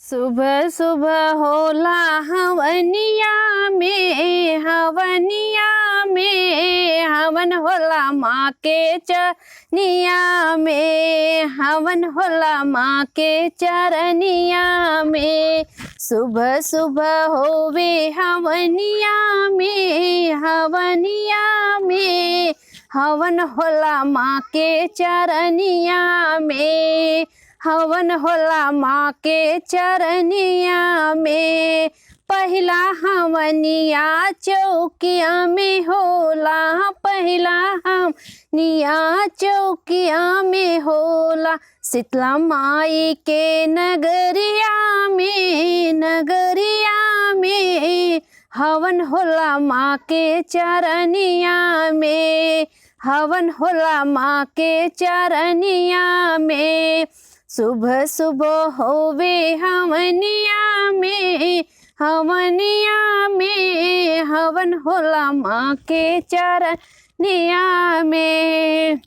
सुबह सुबह होला हवनिया में, हवनिया में हवन होला माँ के चरनिया में, हवन होला माँ के चरनिया में। सुबह सुबह होवे हवनिया में, हवनिया में हवन होला माँ के चरनिया में, हवन होला माँ के चरनिया में। पहिला हवनिया चौकिया में होला, पहिला हवनिया चौकिया में होला। शीतला माई के नगरिया में, नगरिया में हवन होला माँ के चरनिया में, हवन होला माँ के चरनिया में। सुबह सुबह होवे हवनिया में, हवनिया में हवन होला माँ के चरनिया में।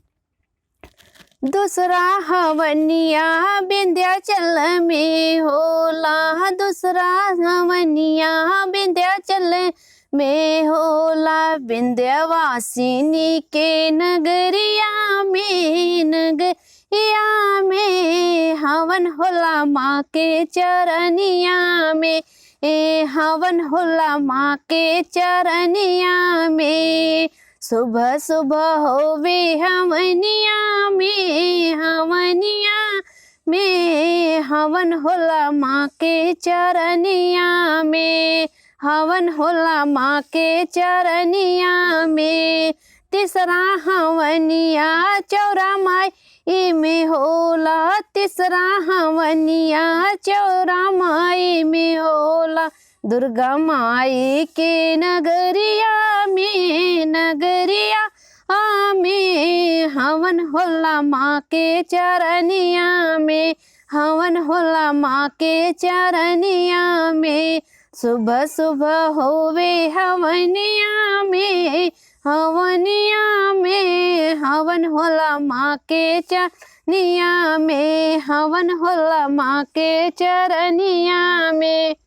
दूसरा हवनिया विंध्याचल में होला, दूसरा हवनिया विंध्याचल में होला। विंध्यवासिनी के नगरिया में, नगरिया में हवन होला माँ के चरनिया में, हवन होला माँ के चरनिया में। सुबह सुबह होवे हवनिया में, हवनिया में हवन होला माँ के चरनिया में, हवन होला माँ के चरनिया में। तीसरा हवनिया चौरा माई में होला, तीसरा हवनिया चौरा माई में होला। दुर्गा माई के नगरिया में, नगरिया में हवन होला माँ के चरनिया में, हवन होला माँ के चरनिया में। सुबह सुबह होवे हवनिया में, हवनिया में हवन होला माँ के चरनिया में, हवन होला माँ के चरनिया में।